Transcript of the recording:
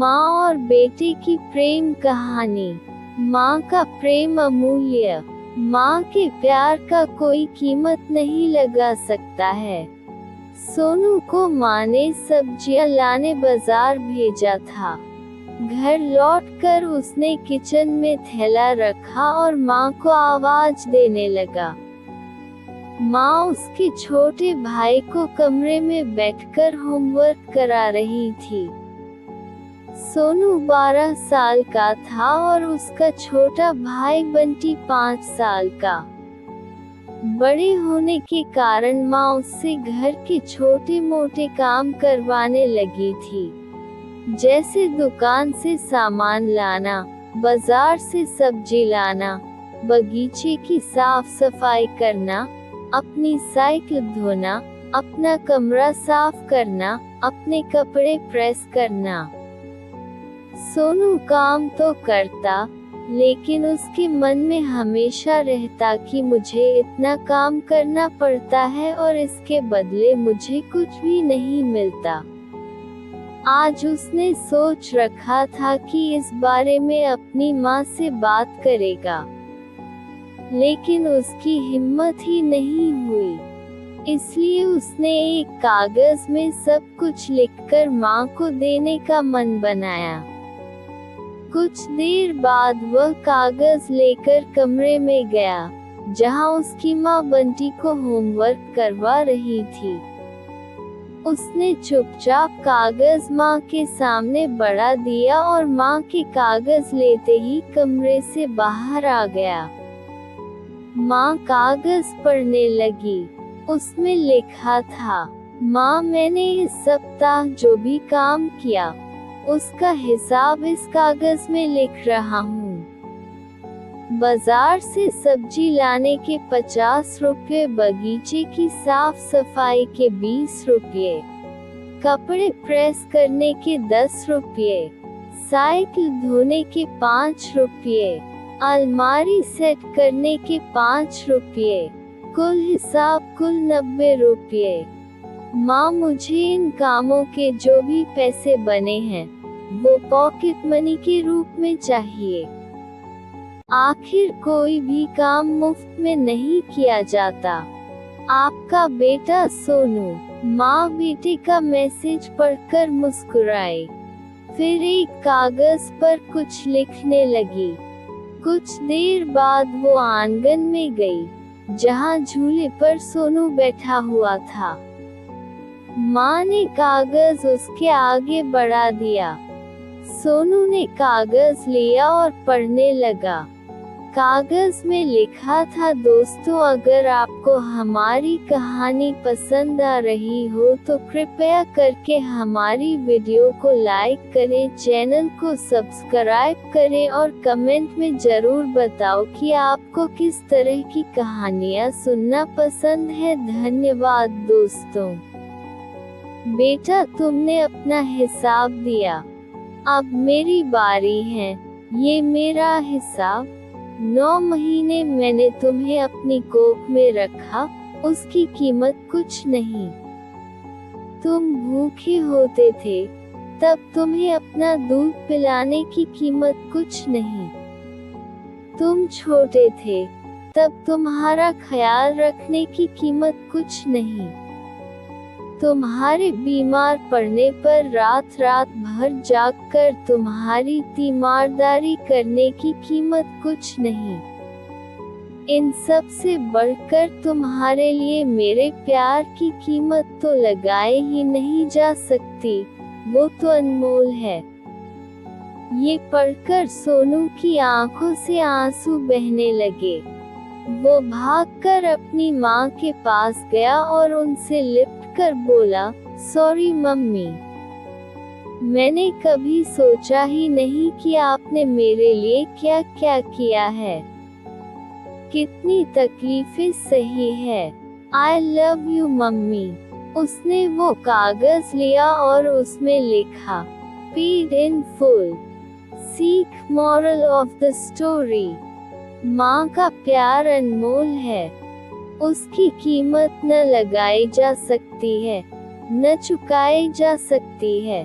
माँ और बेटे की प्रेम कहानी। माँ का प्रेम अमूल्य। माँ के प्यार का कोई कीमत नहीं लगा सकता है। सोनू को माँ ने सब्जियां लाने बाजार भेजा था। घर लौटकर उसने किचन में थैला रखा और माँ को आवाज देने लगा। माँ उसके छोटे भाई को कमरे में बैठकर होमवर्क करा रही थी। सोनू 12 साल का था और उसका छोटा भाई बंटी 5 साल का। बड़े होने के कारण माँ उससे घर के छोटे मोटे काम करवाने लगी थी, जैसे दुकान से सामान लाना, बाजार से सब्जी लाना, बगीचे की साफ सफाई करना, अपनी साइकिल धोना, अपना कमरा साफ करना, अपने कपड़े प्रेस करना। सोनू काम तो करता, लेकिन उसके मन में हमेशा रहता कि मुझे इतना काम करना पड़ता है और इसके बदले मुझे कुछ भी नहीं मिलता। आज उसने सोच रखा था कि इस बारे में अपनी माँ से बात करेगा, लेकिन उसकी हिम्मत ही नहीं हुई। इसलिए उसने एक कागज में सब कुछ लिखकर माँ को देने का मन बनाया। कुछ देर बाद वह कागज लेकर कमरे में गया, जहां उसकी माँ बंटी को होमवर्क करवा रही थी। उसने चुपचाप कागज माँ के सामने बढ़ा दिया और माँ के कागज लेते ही कमरे से बाहर आ गया। माँ कागज पढ़ने लगी। उसमें लिखा था, माँ, मैंने इस सप्ताह जो भी काम किया उसका हिसाब इस कागज में लिख रहा हूँ। बाजार से सब्जी लाने के 50 रुपये, बगीचे की साफ सफाई के 20 रुपये, कपड़े प्रेस करने के 10 रुपये, साइकिल धोने के 5 रुपये, अलमारी सेट करने के 5 रुपये, कुल हिसाब कुल 90 रुपये। माँ, मुझे इन कामों के जो भी पैसे बने हैं वो पॉकेट मनी के रूप में चाहिए। आखिर कोई भी काम मुफ्त में नहीं किया जाता। आपका बेटा सोनू। माँ बेटे का मैसेज पढ़कर मुस्कुराई, फिर एक कागज पर कुछ लिखने लगी। कुछ देर बाद वो आंगन में गई, जहाँ झूले पर सोनू बैठा हुआ था। माँ ने कागज उसके आगे बढ़ा दिया। सोनू ने कागज लिया और पढ़ने लगा। कागज में लिखा था, दोस्तों, अगर आपको हमारी कहानी पसंद आ रही हो तो कृपया करके हमारी वीडियो को लाइक करें, चैनल को सब्सक्राइब करें और कमेंट में जरूर बताओ कि आपको किस तरह की कहानियाँ सुनना पसंद है। धन्यवाद दोस्तों। बेटा, तुमने अपना हिसाब दिया, अब मेरी बारी है। ये मेरा हिसाब। 9 महीने मैंने तुम्हें अपनी कोख में रखा, उसकी कीमत कुछ नहीं। तुम भूखे होते थे, तब तुम्हें अपना दूध पिलाने की कीमत कुछ नहीं। तुम छोटे थे, तब तुम्हारा ख्याल रखने की कीमत कुछ नहीं। तुम्हारे बीमार पड़ने पर रात रात भर जागकर तुम्हारी तीमारदारी करने की कीमत कुछ नहीं। इन सब से बढ़कर तुम्हारे लिए मेरे प्यार की कीमत तो लगाए ही नहीं जा सकती, वो तो अनमोल है। ये पढ़कर सोनू की आंखों से आंसू बहने लगे। वो भागकर अपनी माँ के पास गया और उनसे लिपटकर बोला, सॉरी मम्मी, मैंने कभी सोचा ही नहीं कि आपने मेरे लिए क्या क्या किया है। कितनी तकलीफें सही है। I love you mummy. उसने वो कागज लिया और उसमें लिखा, पेड इन फुल, सीख मॉरल ऑफ द स्टोरी। माँ का प्यार अनमोल है। उसकी कीमत न लगाई जा सकती है, न चुकाई जा सकती है।